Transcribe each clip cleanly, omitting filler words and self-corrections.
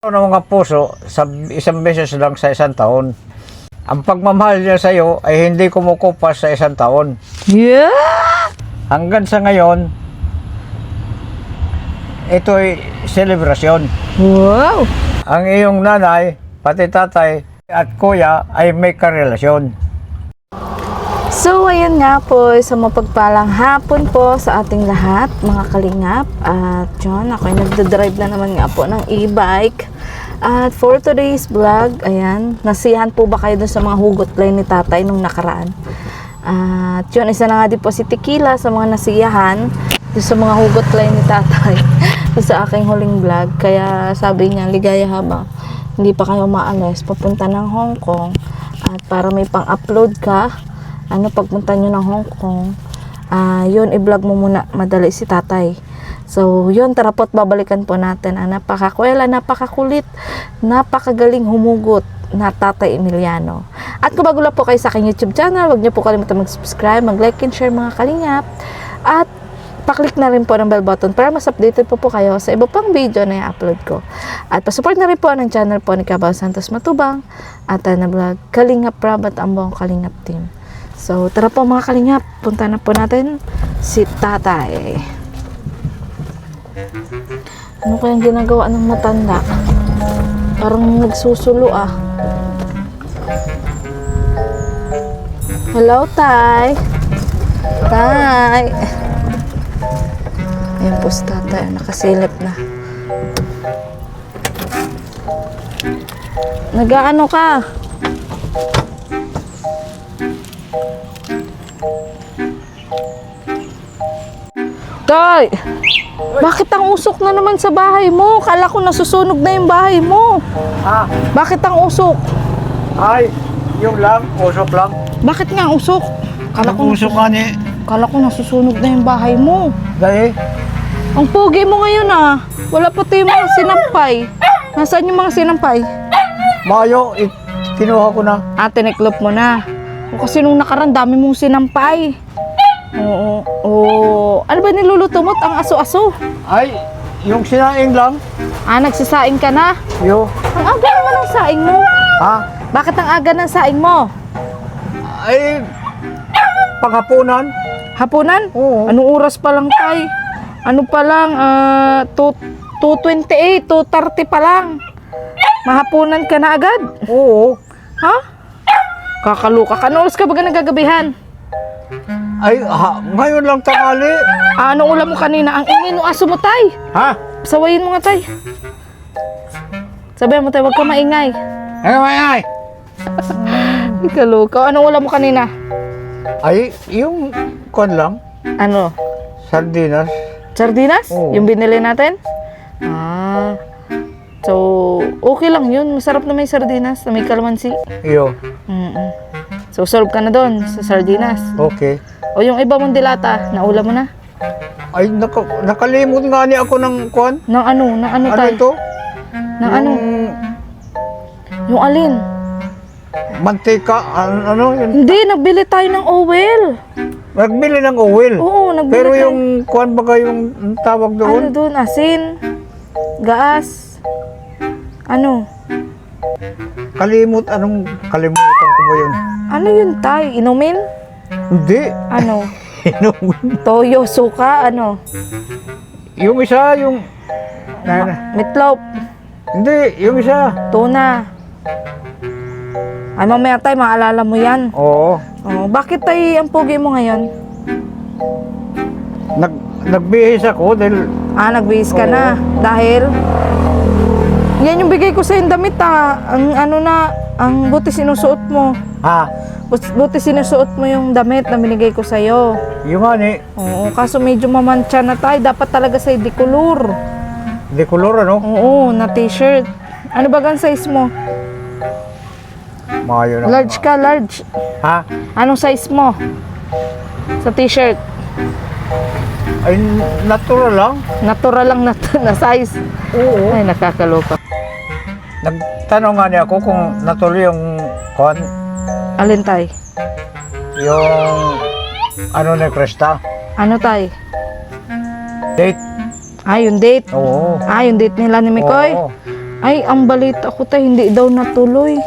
ng mga puso sa isang beses lang sa isang taon. Ang pagmamahal niya sa iyo ay hindi kumukupas sa isang taon. Yeah! Hanggang sa ngayon, ito ay selebrasyon. Wow! Ang iyong nanay, pati tatay at kuya ay may karelasyon. So, ayan nga po, sa mapagpalang hapon po sa ating lahat, mga kalingap. At yun, ako'y nagdadrive na naman nga po ng e-bike. At for today's vlog, ayan, nasiyahan po ba kayo dun sa mga hugot line ni tatay nung nakaraan? At yun, isa na nga din po si Tequila sa mga nasiyahan dun sa mga hugot line ni tatay dun sa aking huling vlog. Kaya sabi niya, ligaya habang hindi pa kayo maalis, papunta ng Hong Kong. At para may pang-upload ka, pagpunta nyo ng Hong Kong, yun, i-vlog mo muna madali si tatay. So, yun, tara po't babalikan po natin ang napakakwela, napakakulit, napakagaling humugot na Tatay Emiliano. At kung bago lang po kayo sa aking YouTube channel, huwag nyo po kalimutan mag-subscribe, mag-like and share mga kalingap. At paklik na rin po ng bell button para mas updated po kayo sa iba pang video na i-upload ko. At pasupport na rin po ng channel po ni Cabal Santos Matubang at na vlog Kalingap Rab at ang buong Kalingap team. So, tara po mga kalingap, punta na po natin si tatay. Ano kayang ginagawa ng matanda? Parang nagsusulo ah. Hello, tay. Tay. Ayan po si tatay, nakasilip na. Nag-aano ka? Tay! Bakit ang usok na naman sa bahay mo? Kala ko nasusunog na yung bahay mo. Ha? Bakit ang usok? Ay, yung lang, usok lang. Bakit nga usok? Usok nga ni. Kala ko nasusunog na yung bahay mo. Dahil, Ang pogi mo ngayon ah. Wala pati yung mga sinampay. Nasaan yung mga sinampay? Mayo, kinuha ko na. Tiniklop mo na. O kasi nung nakaraan, dami mong sinampay. Oo. Oo. Ano ba niluluto mo't ang aso-aso? Ay, yung sinaing lang. Nagsasaing ka na? Yo. Ang aga naman ang saing mo. Ha? Bakit ang aga ng saing mo? Ay, panghapunan. Hapunan? Oo. Anong oras pa lang tay? Ano pa lang? 2:28, 2:30 pa lang. Mahapunan ka na agad? Oo. Ha? Kakaluka ka. Anong oras ka ba nagagabihan? Ay, ngayon lang tanghali. Anong ulam mo kanina? Ang ingay ng aso mo tay. Ha? Sawayin mo nga tay. Sabihan mo tay, huwag ka maingay. Ay. Kakaluka. Anong ulam mo kanina? Ay, yung kon lang. Ano? Sardinas. Sardinas? Oo. Yung binili natin? So, okay lang yun. Masarap na may sardinas na may kalamansi. Iyo. So, serve ka na doon sa sardinas. Okay. O yung iba mong dilata, naula mo na? Ay, nakalimot nga ni ako ng kon. Nang ano? Nang ano Ano tayo? ito? Nang ano? Yung alin? Mantika. Ano yun? Hindi, nagbili tayo ng oil. Nagbili ng oil. Oo, nagbili Pero tayo. yung kuan baga yung tawag Ano doon? doon? Asin? Gaas? Ano? Kalimutan ko ba yun? Ano yun tayo? Inumin? Hindi. Ano? Toyo, suka? Ano? Yung isa, yung... Meatloaf? Hindi, yung isa. Tuna? Ay, mamaya tayo, maalala mo yan. Oo. Oh, bakit tayo ang pogi mo ngayon? Nagbihis ako dahil... Nagbihis ka Oo. na. Dahil? Yan yung bigay ko sa damit Ang ang buti sinusuot mo. Buti sinusuot mo yung damit na binigay ko sa'yo. Yung nga ni, Oo, kaso medyo mamantsa na tayo. Dapat talaga sa decolor. de color ano? Oo, na t-shirt. Ano ba ang size mo? Mayo na. Large ka, large. Ha? Anong size mo? Sa t-shirt? Ay, natural lang. Natural lang na size. Oo. Ay, nakakaloka. Nagtanong nga niya ako kung natuloy yung kuan, Alin tay? yung ano na Krista. Ano tay? Date. Yung date. Oo. Yung date nila ni Mikoy. Oo. Ay, ang balita ko tay, hindi daw natuloy.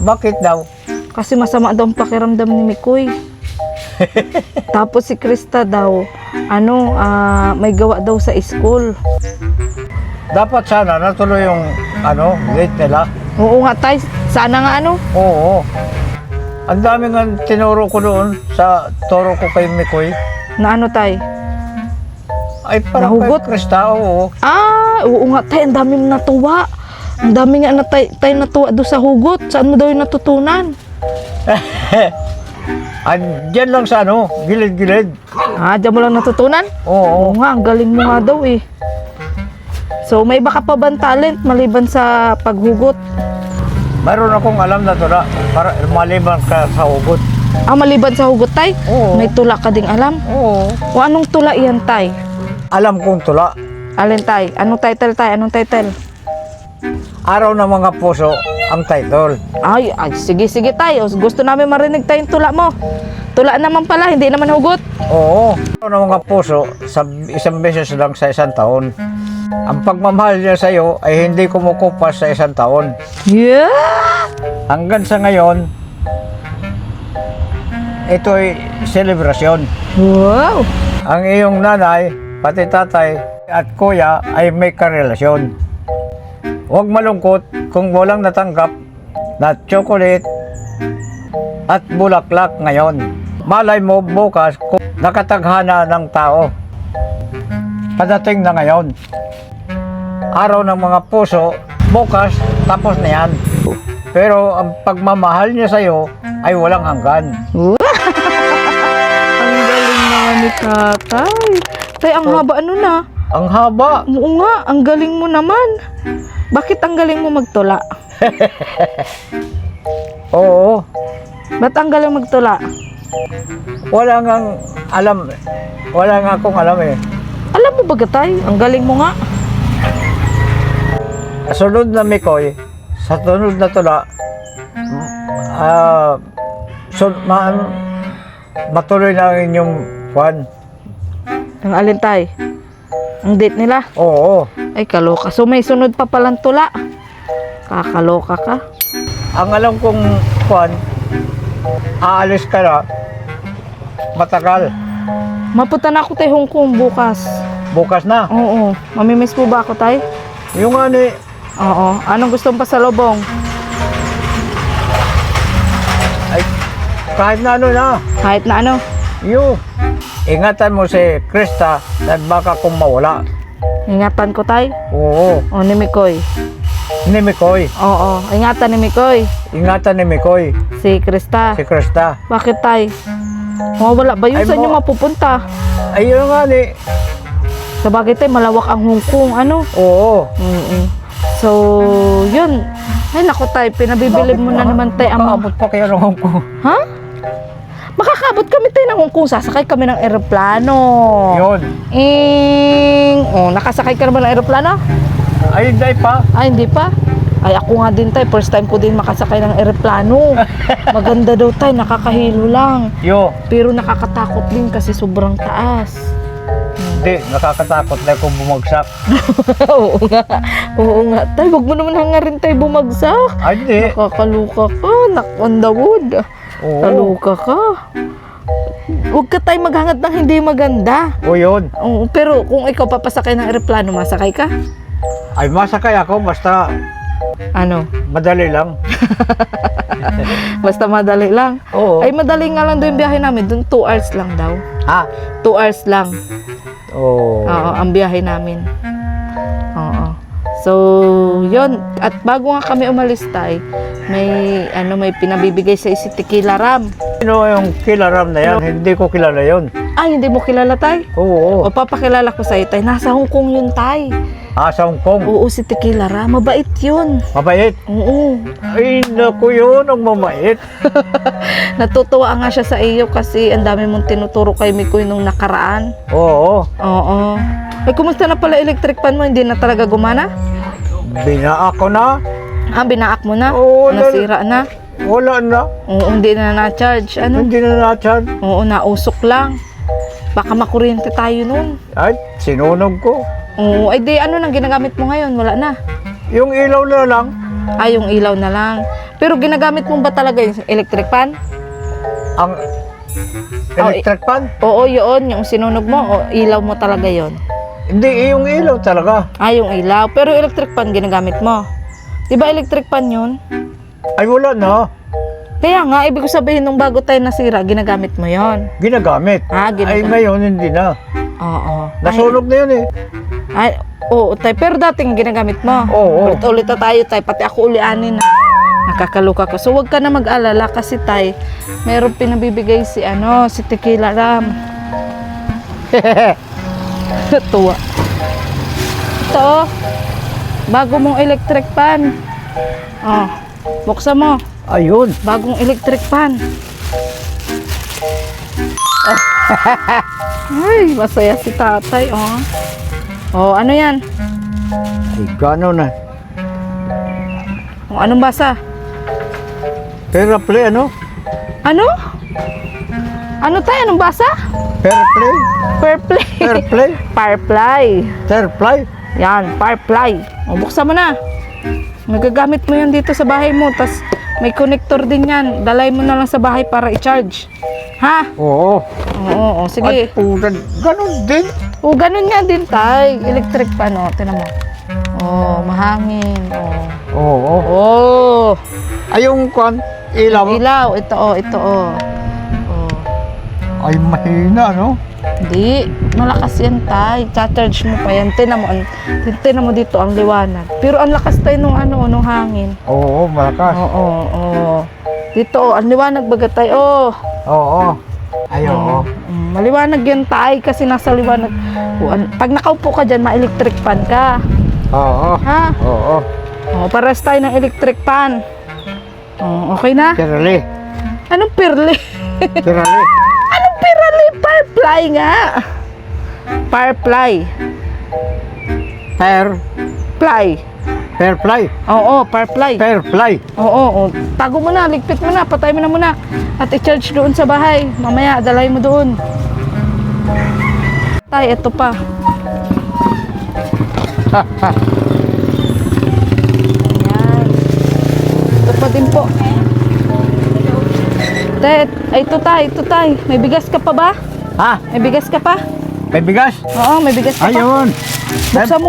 Bakit daw? Kasi masama daw ang pakiramdam ni Mikoy. Tapos si Krista daw, may gawa daw sa school. Dapat sana natuloy yung date nila. Oo nga tay, sana nga Oo. Ang dami nga tinuro ko doon sa turo ko kay Mikoy. na tay. Ay, parang Nahugot? kay Krista, oo. Oo nga tay, ang dami mo natuwa. Ang dami nga na tay natuwa doon sa hugot. Saan mo daw yung natutunan? Diyan lang sa gilid-gilid. Diyan mo lang natutunan? Oo. Oo nga, ang galing mo nga daw eh. So, may baka pa bang talent maliban sa paghugot? Mayroon akong alam na tula para maliban ka sa hugot. Maliban sa hugot, tay? Oo. May tula ka ding alam? Oo. O anong tula iyan, tay? Alam kong tula. Alin, tay? Anong title, tay? Anong title? Araw ng mga puso ang title. Ay, sige, tay. O, gusto namin marinig tayong tula mo. Tula naman pala, hindi naman hugot. Oo. Araw ng mga puso sa isang beses lang sa isang taon. Ang pagmamahal niya sa iyo ay hindi kumukupas sa isang taon. Yeah! Hanggang sa ngayon, ito ay selebrasyon. Wow! Ang iyong nanay, pati tatay at kuya ay may karelasyon. Huwag malungkot kung walang natanggap na chocolate at bulaklak ngayon. Malay mo bukas kung nakataghana ng tao. Padating na ngayon. Araw ng mga puso, bukas tapos na yan. Pero ang pagmamahal niya sa iyo ay walang hanggan. Ang galing naman ni tatay. Tay, ang haba na. Ang haba. Oo nga, ang galing mo naman. Bakit ang galing mo magtula? Oo. Ba't ang galing magtula? Wala ngang alam. Wala nga akong alam eh. Alam mo ba tay? Ang galing mo nga. Sunod na Mikoy, sa sunod na tula, matuloy na ang inyong kwan. Ang alin tay? Ang date nila? Oo. Ay, kaloka. So may sunod pa palang tula. Kakaloka ka. Ang alam kong kwan, aalis ka na, matagal. Mapunta na ako tay Hong Kong bukas. Bukas na. Oo. Mamimiss mo ba ako tay? Yung Oo. Anong gusto mong pasalubong? ay, kahit na na. Kahit na Ingatan mo si Krista at baka kung mawala. Ingatan ko tay. Oo. O ni Mikoy. Ni Mikoy. Oo. Ingatan ni Mikoy. Ingatan ni Mikoy. Si Krista. Si Krista. Bakit tay? Mawala ba yun? Ay, Saan yung mapupunta? Ayun nga ni. Sa bagay tay, malawak ang Hong Kong. Oo. So, yun. Ay, naku tay, pinabibili mo na naman tay ang Paabot pa kayo ng Hong Kong. Ha? Makakaabot kami tayo ng Hong Kong. Sasakay kami ng eroplano. Yun. Nakasakay ka naman ng eroplano? Ay, hindi pa. Ay, hindi pa. Ay, ako nga din tayo. First time ko din makasakay ng eroplano. Maganda daw tayo. Nakakahilo lang. Pero nakakatakot din kasi sobrang taas. Hindi, nakakatakot na kung bumagsak. Oo nga. Oo nga tayo. Huwag mo naman hangarin tayo bumagsak. Ay, hindi. Nakakaluka ka. Knock on the wood. Oo. Kaluka ka. Huwag ka tayo maghangad ng hindi maganda. O yun. Oo, pero kung ikaw papasakay ng eroplano, masakay ka? Ay, masakay ako basta madali lang. Basta madali lang. Oo. Ay, madali nga lang doon yung biyahe namin. Doon 2 hours lang daw. 2 hours lang. Oo. Oo, ang biyahe namin. Oo. So, yun. At bago nga kami umalis tayo, may pinabibigay sa si Tequila Ram. Sino yung kilaram na yan? Hindi ko kilala yun. Ay, hindi mo kilala tay? Oo. O papakilala ko sa'yo tay. Nasa Hong Kong yun tay. Sa Hong Kong. Oo, si Tequila Ram. Mabait yun. Mabait. Oo. Ay, naku yun, ang mamait. Natutuwa nga siya sa iyo kasi ang dami mong tinuturo kay Mikoy nung nakaraan. Oo. Oo. Ay, kumusta na pala electric pan mo? Hindi na talaga gumana? Binaak ko na. Binaak mo na? Oo, Nasira na? Wala na. Oo, hindi na na-charge. Hindi na na-charge. Oo, nausok lang. Baka makuryente tayo nun. Ay, sinunog ko. Oo, ay di ano nang ginagamit mo ngayon? Wala na. Yung ilaw na lang. Ay, yung ilaw na lang. Pero ginagamit mo ba talaga yung electric fan? Ang electric fan? Oo, yun. Yung sinunog mo, o ilaw mo talaga yon. Hindi, yung ilaw talaga. Ah, yung ilaw. Pero electric fan ginagamit mo. Di ba electric fan yun? Ay, wala na. Kaya nga, ibig ko sabihin nung bago tayo nasira, ginagamit mo yon. Ginagamit. Ah, Ay, ginagamit. ngayon hindi na. Oo. Nasunog na yun eh. Ay, oo, tay. Pero dating ginagamit mo. Oo. Ulit na tayo, tay. Pati ako ulianin na. Nakakaluka ka. So, wag ka na mag-alala kasi, tay, meron pinabibigay si Tequila Ram. Tuwa. Ito, bago mong electric fan. Oh, buksan mo. Ayun. Bagong electric fan. Ay, masaya si tatay, oh. Oh, ano yan? Ay, gano'n na. Oh, anong basa? Fair play, ano? Ano? Ano tayo? Anong basa? Fair play? Fair play. Fair play? Firefly. Fair play? Yan, firefly. O, buksan mo na. Magagamit mo yan dito sa bahay mo. Tas may connector din yan. Dalay mo na lang sa bahay para i-charge. Ha? Oo. Oo, sige. At putan, gano'n din. O, ganun nga din, tay. Electric fan, o. Tinan mo. Oh, mahangin. Oh. Oo. Oh. Ay, yung kwan, ilaw. Ilaw. Ito, oh. Ito, oh. Oh. Ay, mahina, no? Hindi, malakas yan, tay. Cha-charge mo pa yan. Tinan mo dito ang liwanag. Pero ang lakas tayo nung nung hangin. Oo, malakas. Oo, oo. Dito, ang liwanag baga tayo. Oo. Ay, oo. Maliwanag yan, tay, kasi nasa liwanag. Pag nakaupo ka dyan, ma-electric fan ka. Oo. Ha? Oo. Oh, pares tayo ng electric fan. Oh, okay na? Pirali. Anong pirli? Pirali. Anong pirli? Firefly nga. Firefly. Fair. Fly. Fair play. Oo, firefly. Fair play. Oo. Tago mo na, ligpit mo na, patay mo na muna. At i-charge doon sa bahay. Mamaya, dalay mo doon. Tay, ito pa. Ayan. Ito pa din po. Tay, ito tay. May bigas ka pa ba? Ha? May bigas ka pa? May bigas? Oo, may bigas ka pa. Ayun.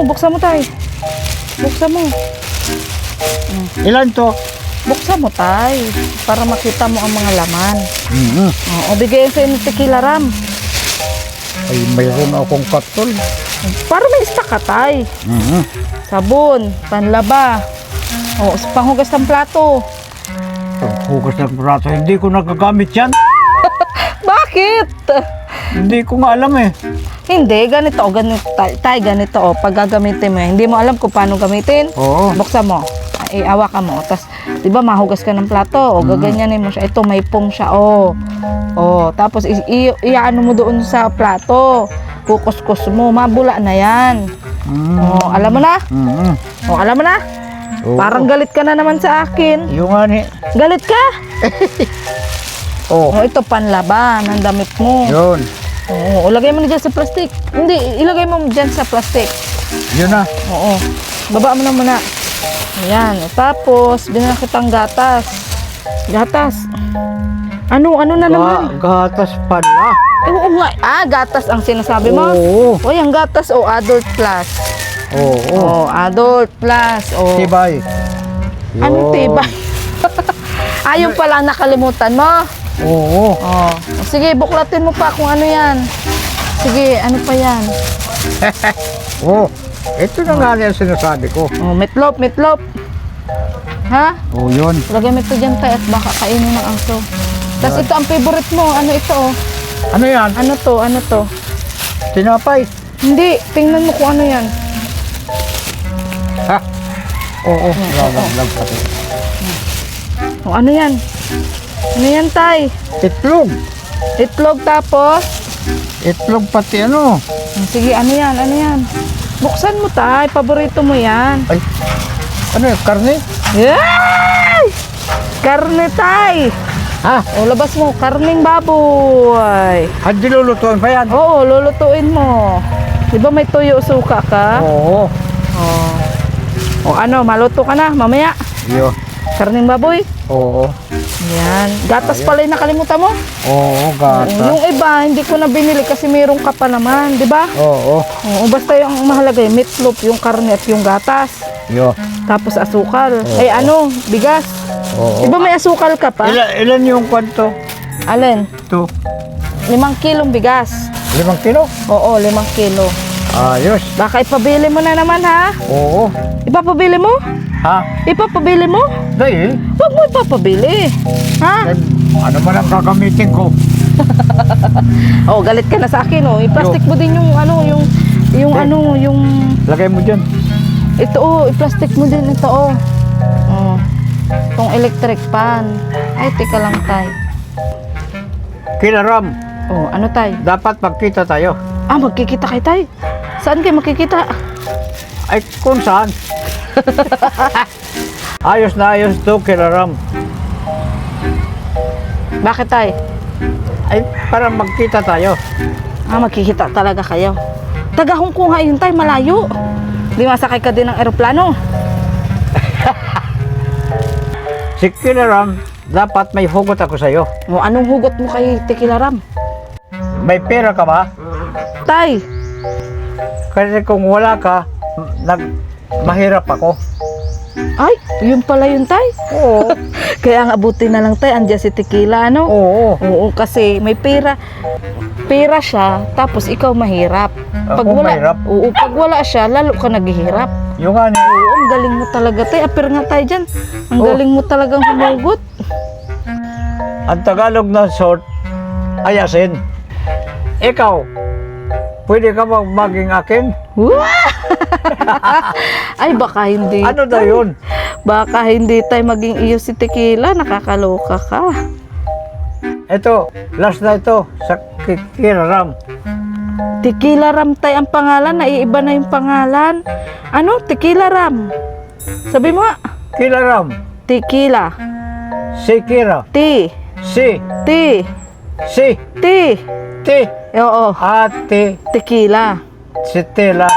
Buksan mo tay. Buksan mo. Ilan to? Buksan mo tay. Para makita mo ang mga laman. Mhm. Oo, bigayan sa'yo ng Tequila Ram. Ay, mayroon akong katol. Para may stock ka tay. Mhm. Sabon, panlaba. O, panghugas ng plato. Paghugas ng braso, hindi ko nagagamit yan. Bakit? Hindi ko nga alam eh. Hindi, ganito. Tay, ganito. O, pag gagamitin mo, hindi mo alam kung paano gamitin. Oo. Buksan mo. Iawakan mo. Tapos, di ba, mahugas ka ng plato. O, gaganyanin mo siya. Ito, may pong siya. O. O, tapos, iaano mo doon sa plato. Kukuskus mo. Mabula na yan. O, alam mo na? Mhm. O, alam mo na? Oo. Parang galit ka na naman sa akin. Yung ani. Galit ka? Oh. O, ito, panlaba ng damit mo. Yun. Oo, ilagay mo na dyan sa plastic. Hindi, ilagay mo dyan sa plastic. Yun na. Oo. Baba mo na muna. Ayan. Tapos, binala kitang gatas. Gatas. Ano na naman? Gatas pala. Oo nga. Gatas ang sinasabi mo? Oo. O, yung gatas o Adult Plus. Oo. O, Adult Plus. O, Tibay. anong Yun. tibay? Ayun pala ang nakalimutan mo. Oo. Oh. Sige, buklatin mo pa kung ano yan. Sige, ano pa yan? Oh. Ito na nga yung sinasabi ko. Oh, meatloaf. Ha? Oh, yun. Lagay mo ito dyan tayo at baka kainin ng aso. Tapos ito ang favorite mo. Ano ito oh? Ano yan? Ano to? Tinapay. Hindi, tingnan mo kung ano yan. Ha? Oo. Lag pati. O ano yan? Ano yan tay? Itlog. Itlog tapos? Itlog pati ano. Sige, ano yan? Buksan mo tay, paborito mo yan. Ay. Ano yung karne? Yay! Karne tay! Ha? O labas mo, karning baboy. Hindi lulutuin pa yan. Oo, lulutuin mo. Di ba may tuyo suka ka? Oo. Oh. O ano, maluto ka na mamaya. Yo. Karning baboy. Oo. Yan. Gatas pala yung nakalimutan mo. Oo, gata. Yung iba, hindi ko na binili kasi meron ka pa naman, di ba? Oo. Oo, basta yung mahalaga yung meatloaf, yung karne at yung gatas. Yo. Tapos asukal. Oo. Ay ano, bigas. Oo. Di ba may asukal ka pa? Ilan yung kwanto? Alin? Ito. 5 kilong bigas. 5 kilo? Oo, 5 kilo. Ayos. Baka ipabili mo na naman ha? Oo. Ipapabili mo? Ha? Ipapabili mo? Dahil, Huwag mo ipapabili. Ha? ano man ang gagamitin ko? Oh, galit ka na sa akin oh. I-plastic mo din yung ano, yung Lagay mo dyan. ito oh, i-plastic mo din ito oh. Oh. Itong electric pan. Ay, tika lang tay. Kinaram, Oh, ano tay? dapat magkita tayo. Ah, magkikita kay tay. Saan kayo magkikita? Ay, kung saan? Ayos na ayos to, Kinaram. Bakit tay? Ay, para magkita tayo. Ah, magkikita talaga kayo. Taga Hong Kong nga yun tay, malayo. Di masakay ka din ng eroplano. Si Kinaram, dapat may hugot ako sa'yo. O, anong hugot mo kay Tequilaram? May pera ka ba? Tay, Kasi kung wala ka, mahirap ako. ay, yun pala yun tay. Oo. Kaya nga buti na lang tay, andyan si Tequila, ano? Oo. Oo, kasi may pera. Pera siya, tapos ikaw mahirap. Ako mahirap? Oo, pag wala siya, lalo ka naghihirap. Yung ano, Oo, ang galing mo talaga tay. Apir nga tayo dyan. Ang Oh. galing mo talagang humugot. ang Tagalog na sort, ay asin. Ikaw, pwede ka bang maging akin? Ay, baka hindi. Ano na yun? Baka hindi tayo maging iyo si Tequila. Nakakaloka ka. Ito, last na ito, sa Kinaram. Tequila Ram tay ang pangalan. Naiiba na yung pangalan. Ano? Tequila Ram. Sabi mo nga. Kinaram, Tequila. si Kira, T. si, T. si, T. ti, Oo. ate, Tequila. si Tela.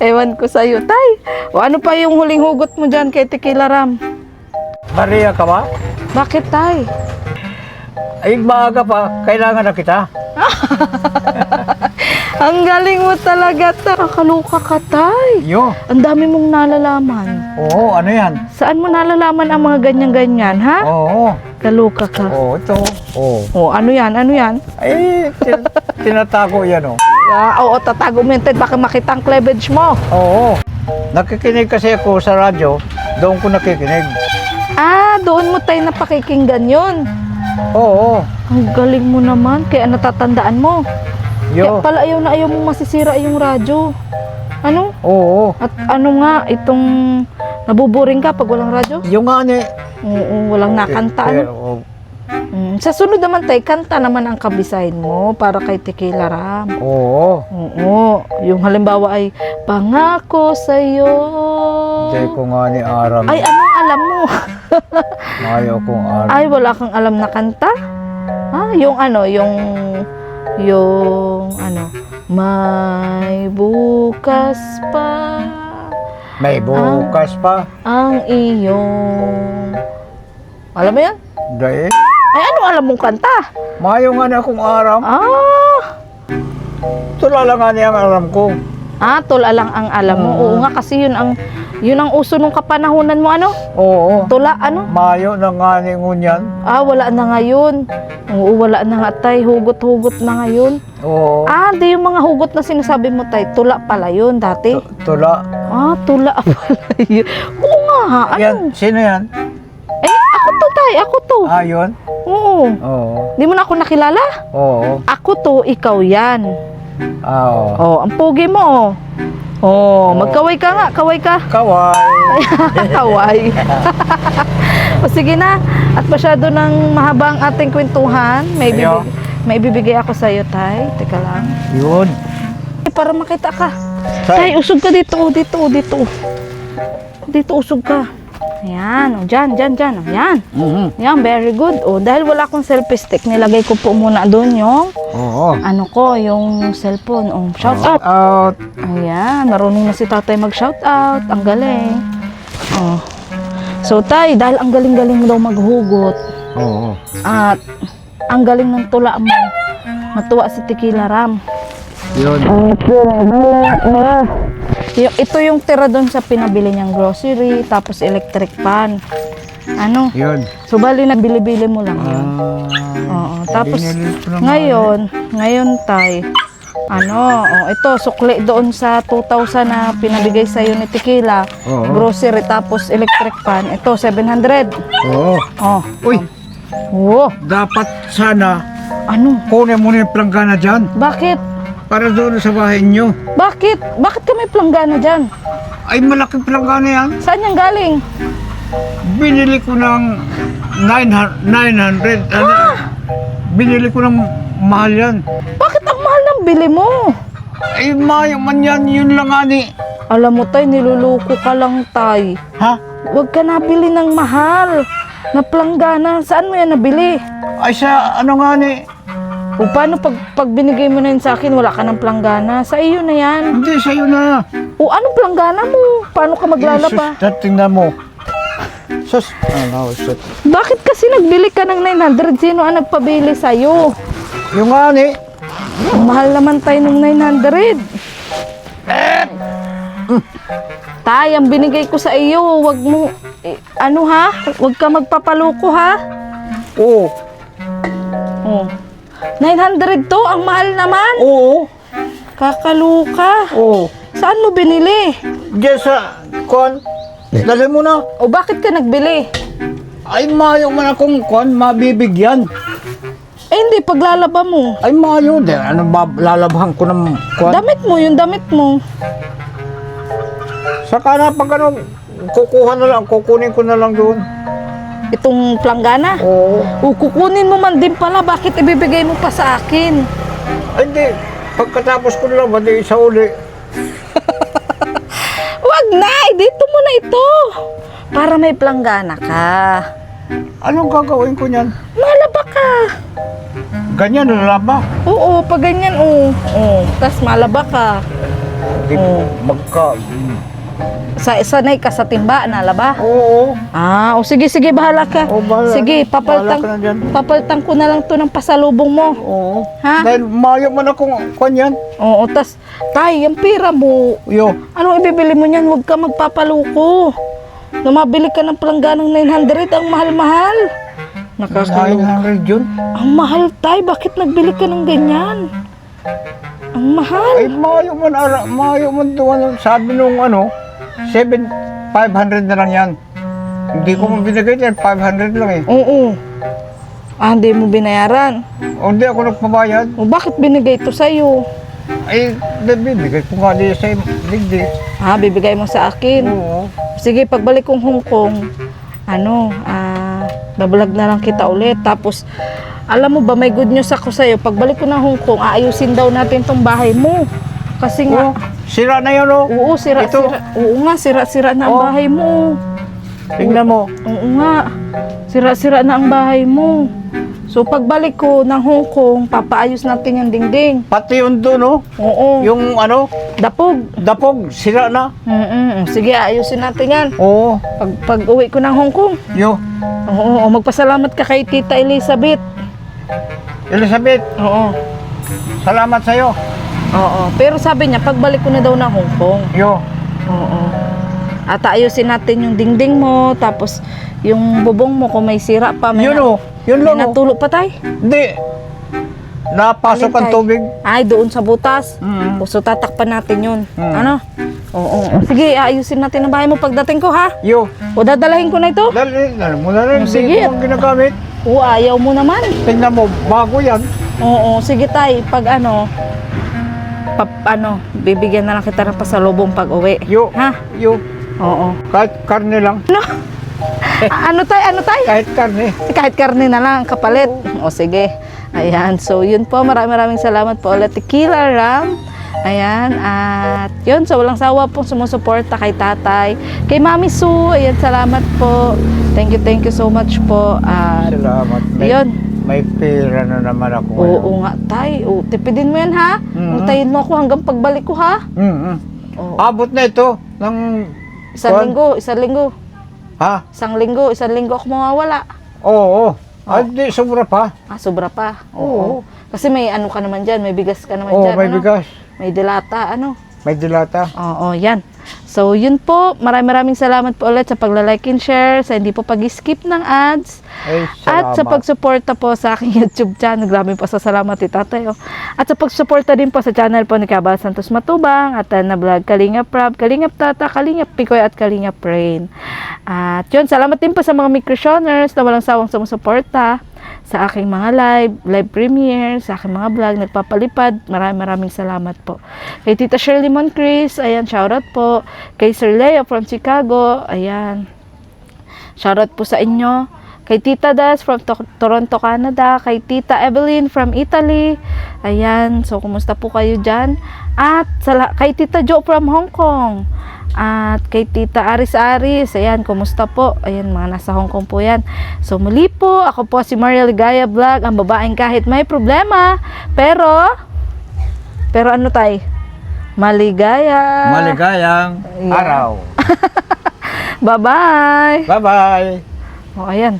Ewan ko sa'yo, tay. O ano pa yung huling hugot mo dyan kay Tequila Ram? Maria ka ba? Bakit, tay? Ay, maaga pa, kailangan na kita. Ang galing mo talaga, tay. Nakakaloka ka, tay. Yo, Ang dami mong nalalaman. oo, ano yan? Saan mo nalalaman ang mga ganyan-ganyan, ha? Oo, Kaloka ka. oo, ito, oo. O, ano yan? Ano yan? Ay, tinatago yan, oh. Oo, tatago mo yun, tay. Baka makita ang cleavage mo. Oo, nakikinig kasi ako sa radyo, doon ko nakikinig. Ah, doon mo tayo napakikinggan yun. Oo, Ang galing mo naman, kaya natatandaan mo. Kaya yo, pala ayaw na ayaw mo masisira yung radyo. Ano? oo. At ano nga, itong nabuboring ka pag walang radyo? Yung nga ni, Oo, walang nakanta. Ano? oo. Sa sunod naman tayo, kanta naman ang kabisahin mo para kay Tequila Ram. Oo, Oo, yung halimbawa ay, pangako sa'yo. hindi ko nga ni aram. Ay, anong alam mo? Ayaw kong aram. Ay, wala kang alam na kanta? Ah, yung ano, yung ano, may bukas pa May bukas pa. ang iyong... Alam mo yan? Dahil, Ay, ano alam mong kanta? mayo nga na akong aram. Ah, Tulala nga niya ang aram ko. tula lang ang alam mo. Oo nga, kasi yun ang uso nung kapanahunan mo, ano? Oo, Tula, ano? mayo na nga ni ngunyan. Ah, wala na ngayon. Oo, wala na nga, tay. Hugot-hugot na ngayon. Oo, Ah, di yung mga hugot na sinasabi mo, tay. Tula pala yun dati. tula. Ah, tula pala yun. Oo nga, ha? Ano? Yan, sino yan? Eh, ako to, tay. Ako to. Ah, yun? Oo. Oo, Di mo na ako nakilala? oo. Ako to, ikaw yan. Ah, oo. Oh, ang pogi mo, oh. Oh, magkaway ka nga. Kaway ka. Kaway. Kaway. O sige na. At masyado nang mahaba ang ating kwentuhan. Ayo. May ibibigay ako sa'yo, tay. Teka lang. Yun. Para makita ka. Tay. Tay, usog ka dito, dito, dito. Dito, usog ka. Ayan, o, dyan. O, yan. Mhm. Yan, very good. O, dahil wala akong selfie stick, nilagay ko po muna doon yung, Oo. ano ko, yung cellphone. O, shout out. Out. Ayan, marunong na si tatay mag-shout out. Ang galing. O. So, tay, dahil ang galing-galing mo daw maghugot, Oo. at ang galing ng tula mo, matuwa si Tequila Ram. Yun. Ito yung tira doon sa pinabili niyang grocery, tapos electric pan. Ano? Yun. So, bali na bili-bili mo lang yun. Oo. Tapos, binili ko naman. ngayon tay, ito, sukli doon sa 2,000 na pinabigay sa'yo ni Tequila. Oo. Grocery, tapos electric pan. Ito, 700. Oo. Oh. Uy, Oo. dapat sana Ano? kunin mo na yung planggana dyan Bakit? para doon sa bahay nyo. Bakit? Bakit ka may planggana dyan? Ay, malaking planggana yan. Saan yan galing? Binili ko ng 900. Binili ko ng mahal yan. Bakit ang mahal ng bili mo? Ay, mayo man yan. Yun lang ani. Alam mo tay, niluluko ka lang tay. Ha? Huwag ka nabili ng mahal na planggana. Saan mo yan nabili? Ay, sa ano nga ni? O paano pag binigay mo na yun sa akin, wala ka ng planggana? Sa iyo na yan. Hindi, sa'yo na. O anong planggana mo? Paano ka maglalaba? Sus, tingnan mo. Sus. Ano, sus. Bakit kasi nagbili ka ng 900? Sino ang nagpabili sa'yo? Yung nga ni. Ang mahal naman tayo ng 900. Tay, ang binigay ko sa iyo, wag mo, ano ha? Wag ka magpapaluko ha? Oo. Oh. 900 to, ang mahal naman. Oo. Kakaluka. Oo. Saan mo binili? Diyan sa, kon. Dali mo na. O bakit ka nagbili? Ay, mayo man akong kon, mabibigyan. Eh hindi, paglalaba mo. Ay, mayo din. Ano ba, lalabhan ko ng kon? Damit mo, yung damit mo. Saka na pag ano, kukunin ko na lang doon. Itong planggana. Oo. O kukunin mo man din pala, bakit ibibigay mo pa sa akin? Ay, hindi. Pagkatapos ko na lang, hindi sa uli. Wag na, dito mo na ito. Para may planggana ka. Anong gagawin ko niyan? Malaba ka. Ganyan, lalaba. Oo, pag ganyan, tas malaba ka. Hindi Oo. Sanay ka sa timba, nalaba. Oo. Ah, sige, bahala ka. Bahala. Sige, Bahala ka na dyan. papaltang ko na lang to ng pasalubong mo. Oo. Ha? Dahil mayo man akong kanyan. Oo, tas, tay, yung pira mo, Yo. anong ibibili mo niyan? Huwag ka magpapaluko. Namabili ka ng plangganang 900, ang mahal-mahal. Nakakaloka. 900 yun. Ang mahal, tay, bakit nagbili ka ng ganyan? Ang mahal. Ay, mayo man doon. Sabi nung 500 na lang yan. Hindi ko mo binigay yan, 500 lang eh. Oo. Ah, hindi mo binayaran. O hindi ako nagpabayad. O bakit binigay ito sa'yo? Ay, bibigay ko nga di sa digdi. Ah, bibigay mo sa akin. Oo. Sige, pagbalik kong Hong Kong, babalag na lang kita ulit. Tapos, alam mo ba, may good news ako sa'yo. Pagbalik ko ng Hong Kong, aayusin daw natin tong bahay mo. Kasi nga, Sira na yun oo, Ito. Oo nga, sira-sira na ang Oh. bahay mo. Tingnan mo. Oo nga, sira-sira na ang bahay mo. So, pagbalik ko ng Hong Kong, papaayos natin yung dingding. Pati yun doon Oo, Yung dapog. dapog, sira na. Sige, ayusin natin yan. Oo. Pag uwi ko ng Hong Kong. Yo. Oo, magpasalamat ka kay Tita Elizabeth. Elizabeth, Oo. salamat sa'yo. Oo. Pero sabi niya, pagbalik ko na daw ng Hong Kong. Yo. Oo. At ayusin natin yung dingding mo, tapos yung bubong mo kung may sira pa. May Yun may lang natulog pa tay? Hindi. Napasok Alin, ang tay? tubig. Ay, doon sa butas. Mm. So, tatakpan natin yun. Mm. Ano? Oo. Sige, ayusin natin ang bahay mo pagdating ko, ha? Yo. O, dadalahin ko na ito? Dali mo na rin. Sige. Hindi ko ginagamit. Oo, ayaw mo naman. Tingnan mo, bago yan. Oo, sige tay, pag bibigyan na lang kita ng pasalubong pag uwi. Yo. Ha? Yo. Oo. Kahit karne lang. Ano tay? Kahit karne. Kahit karne na lang, kapalit. O sige. Ayan, so yun po, maraming salamat po ulit. Tequila Ram. Ayan, at yun, so walang sawa pong sumusuporta kay tatay. Kay Mami Sue, ayan, salamat po. Thank you so much po. At Salamat. yun. May pera na naman ako ngayon. Oo nga, tay. O, tipidin mo yan, ha? Utayin mo ako hanggang pagbalik ko, ha? Oo. Abot na ito ng... Isang linggo. Ha? Isang linggo ako mawawala. Oo. Ay, di, sobra pa. Sobra pa. Oo. Kasi may ano ka naman dyan, may bigas ka naman Oo, dyan. may ano? bigas. May dilata, ano? May dilata. Oo, yan. So, yun po. Maraming salamat po ulit sa pagla-like and share, sa hindi po pag-skip ng ads, Ay, at sa salamat. pagsuporta po sa aking YouTube channel. Grabe po sa salamat ni tatay. Oh. At sa pagsuporta din po sa channel po ni Cabal Santos Matubang, at na vlog Kalingap Prab, Kalingap Tata, Kalingap Pikoy, at Kalingap Rain. At yun, salamat din po sa mga microshoners na walang sawang sumusuporta sa aking mga live premiere, sa aking mga vlog, nagpapalipad. Maraming salamat po. Kay Tita Shirley Moncrief, ayan, shoutout po. Kay Sir Leo from Chicago, ayan, shoutout po sa inyo. Kay Tita Das from Toronto, Canada. Kay Tita Evelyn from Italy, ayan, so kumusta po kayo dyan? At kay Tita Jo from Hong Kong. At kay Tita Aris, ayan, kumusta po? Ayan, mga nasa Hong Kong po yan. So muli po, ako po si Maria Ligaya Vlog, ang babaeng kahit may problema, pero ano tay? Maligaya. Maligayang Yeah. araw. Bye-bye. Bye-bye. O, ayan.